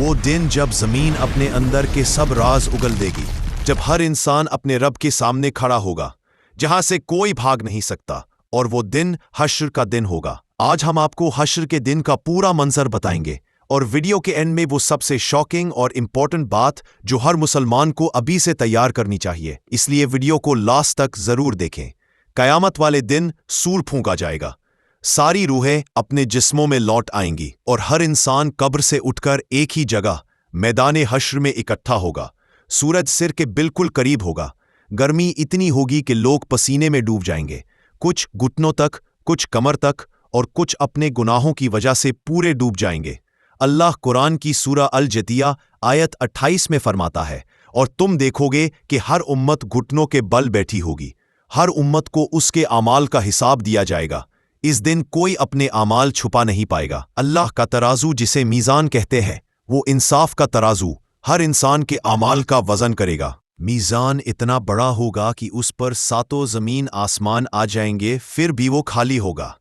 وہ दिन जब ज़मीन अपने अंदर के सब राज उगल देगी, जब हर इंसान अपने रब के सामने खड़ा होगा, जहां से कोई भाग नहीं सकता, और वो दिन हश्र का दिन होगा। आज हम आपको हश्र के दिन का पूरा मंजर बताएंगे, और वीडियो के एंड में वो सबसे शॉकिंग और इम्पोर्टेंट बात जो हर मुसलमान को अभी से तैयार करनी चाहिए, इसलिए वीडियो को लास्ट तक जरूर देखें। कयामत वाले दिन सूर फूंका जाएगा, सारी रूहें अपने जिस्मों में लौट आएंगी और हर इंसान कब्र से उठकर एक ही जगह मैदान हश्र में इकट्ठा होगा। सूरज सिर के बिल्कुल करीब होगा, गर्मी इतनी होगी कि लोग पसीने में डूब जाएंगे, कुछ घुटनों तक, कुछ कमर तक, और कुछ अपने गुनाहों की वजह से पूरे डूब जाएंगे। अल्लाह कुरान की सूरा अल जतिया आयत 28 में फरमाता है, और तुम देखोगे कि हर उम्मत घुटनों के बल बैठी होगी, हर उम्मत को उसके आमाल का हिसाब दिया जाएगा। इस दिन कोई अपने आमाल छुपा नहीं पाएगा। अल्लाह का तराजू जिसे मीज़ान कहते हैं, वो इंसाफ का तराजू हर इंसान के आमाल का वजन करेगा। मीज़ान इतना बड़ा होगा कि उस पर सातों ज़मीन आसमान आ जाएंगे, फिर भी वो खाली होगा।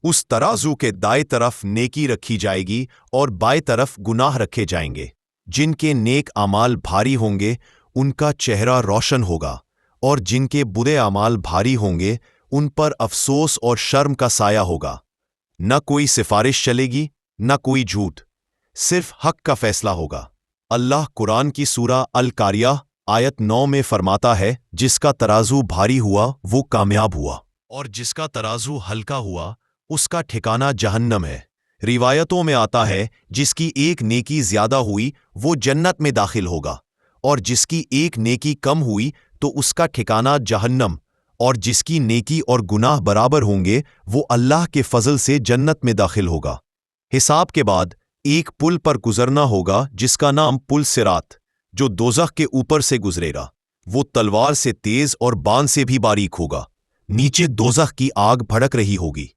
उस तराजू के दाएं तरफ नेकी रखी जाएगी और बाएं तरफ गुनाह रखे जाएंगे। जिनके नेक आमाल भारी होंगे उनका चेहरा रोशन होगा, और जिनके बुरे आमाल भारी होंगे उन पर अफसोस और शर्म का साया होगा। न कोई सिफारिश चलेगी, न कोई झूठ, सिर्फ हक का फैसला होगा। अल्लाह कुरान की सूरा अल कारिया आयत 9 में फरमाता है, जिसका तराजू भारी हुआ वो कामयाब हुआ, और जिसका तराजू हल्का हुआ उसका ठिकाना जहन्नम है। रिवायतों में आता है, जिसकी एक नेकी ज्यादा हुई वो जन्नत में दाखिल होगा, और जिसकी एक नेकी कम हुई तो उसका ठिकाना जहन्नम, और जिसकी नेकी और गुनाह बराबर होंगे वो अल्लाह के फजल से जन्नत में दाखिल होगा। हिसाब के बाद एक पुल पर गुजरना होगा जिसका नाम पुल सिरात, जो दोज़ख के ऊपर से गुजरेगा। वो तलवार से तेज और बाण से भी बारीक होगा। नीचे दोज़ख की आग भड़क रही होगी।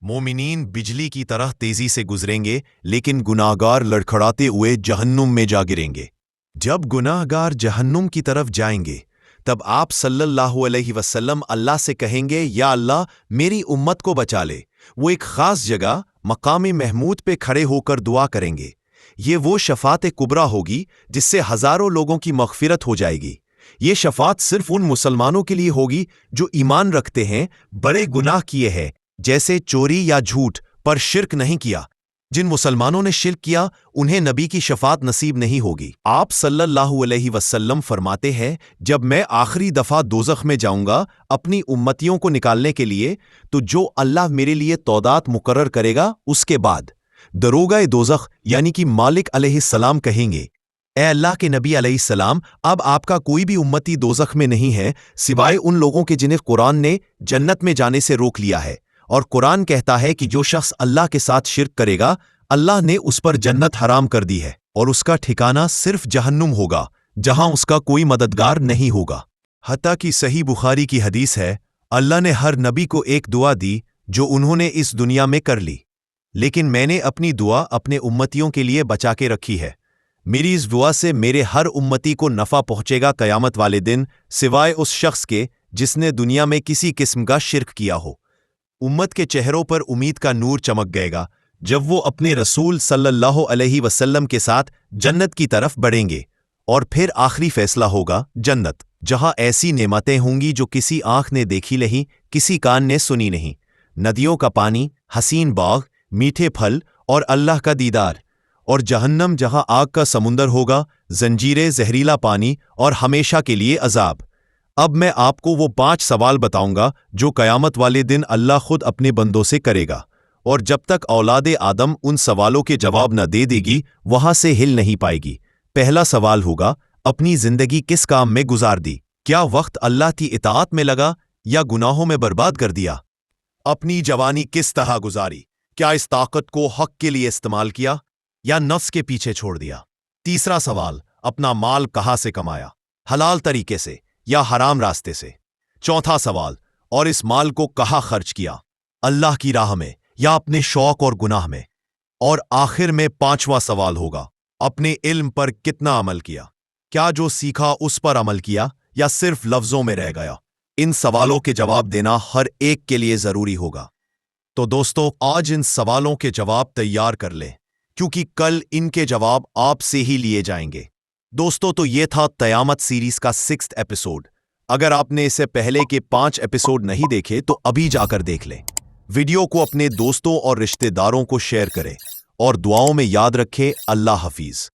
मोमिनीन बिजली की तरह तेजी से गुजरेंगे, लेकिन गुनाहगार लड़खड़ाते हुए जहन्नुम में जा गिरेंगे। जब गुनाहगार जहन्नुम की तरफ जाएंगे तब आप सल्लल्लाहु अलैहि वसल्लम अल्लाह से कहेंगे, या अल्लाह मेरी उम्मत को बचा ले। वो एक खास जगह मकाम महमूद पे खड़े होकर दुआ करेंगे। ये वो शफात कुबरा होगी जिससे हजारों लोगों की मग़फ़िरत हो जाएगी। ये शफात सिर्फ उन मुसलमानों के लिए होगी जो ईमान रखते हैं, बड़े गुनाह किए हैं जैसे चोरी या झूठ, पर शिर्क नहीं किया। जिन मुसलमानों ने शिर्क किया उन्हें नबी की शफात नसीब नहीं होगी। आप सल्लल्लाहु अलैहि वसल्लम फरमाते हैं, जब मैं आखिरी दफा दोज़ख में जाऊंगा अपनी उम्मतियों को निकालने के लिए, तो जो अल्लाह मेरे लिए तौदात मुकर्रर करेगा उसके बाद दरोगाए दोज़ख यानी कि मालिक अलैहिस्सलाम कहेंगे, ए अल्लाह के नबी अलैहिस्सलाम, अब आपका कोई भी उम्मती दोज़ख में नहीं है सिवाय उन लोगों के जिन्हें कुरान ने जन्नत में जाने से रोक लिया है। और कुरान कहता है कि जो शख्स अल्लाह के साथ शिर्क करेगा अल्लाह ने उस पर जन्नत हराम कर दी है, और उसका ठिकाना सिर्फ जहन्नुम होगा, जहां उसका कोई मददगार नहीं होगा। हत्ता कि सही बुखारी की हदीस है, अल्लाह ने हर नबी को एक दुआ दी जो उन्होंने इस दुनिया में कर ली, लेकिन मैंने अपनी दुआ अपने उम्मतियों के लिए बचा के रखी है। मेरी इस दुआ से मेरे हर उम्मती को नफ़ा पहुंचेगा कयामत वाले दिन, सिवाय उस शख्स के जिसने दुनिया में किसी किस्म का शिर्क किया हो। उम्मत के चेहरों पर उम्मीद का नूर चमक गएगा जब वो अपने रसूल सल्लल्लाहु अलैहि वसल्लम के साथ जन्नत की तरफ बढ़ेंगे, और फिर आखिरी फैसला होगा जन्नत, जहां ऐसी नेमतें होंगी जो किसी आंख ने देखी नहीं, किसी कान ने सुनी नहीं। नदियों का पानी, हसीन बाग, मीठे फल और अल्लाह का दीदार। और जहन्नम, जहां आग का समुंदर होगा, जंजीरें, जहरीला पानी और हमेशा के लिए अजाब। अब मैं आपको वो 5 सवाल बताऊंगा जो कयामत वाले दिन अल्लाह खुद अपने बंदों से करेगा, और जब तक औलादे आदम उन सवालों के जवाब न दे देगी वहां से हिल नहीं पाएगी। पहला सवाल होगा, अपनी जिंदगी किस काम में गुजार दी? क्या वक्त अल्लाह की इताअत में लगा या गुनाहों में बर्बाद कर दिया? अपनी जवानी किस तरह गुजारी? क्या इस ताकत को हक के लिए इस्तेमाल किया या नफ्स के पीछे छोड़ दिया? तीसरा सवाल, अपना माल कहां से कमाया? हलाल तरीके से या हराम रास्ते से? चौथा सवाल, और इस माल को कहां खर्च किया? अल्लाह की राह में या अपने शौक और गुनाह में? और आखिर में 5वां सवाल होगा, अपने इल्म पर कितना अमल किया? क्या जो सीखा उस पर अमल किया या सिर्फ लफ्जों में रह गया? इन सवालों के जवाब देना हर एक के लिए जरूरी होगा। तो दोस्तों, आज इन सवालों के जवाब तैयार कर लें, کیونکہ کل ان کے جواب آپ سے ہی لیے جائیں گے۔ دوستو، تو یہ تھا قیامت سیریز کا 6 ایپیسوڈ۔ اگر آپ نے اسے پہلے کے 5 ایپیسوڈ نہیں دیکھے تو ابھی جا کر دیکھ لیں۔ ویڈیو کو اپنے دوستوں اور رشتہ داروں کو شیئر کریں اور دعاؤں میں یاد رکھیں۔ اللہ حافظ۔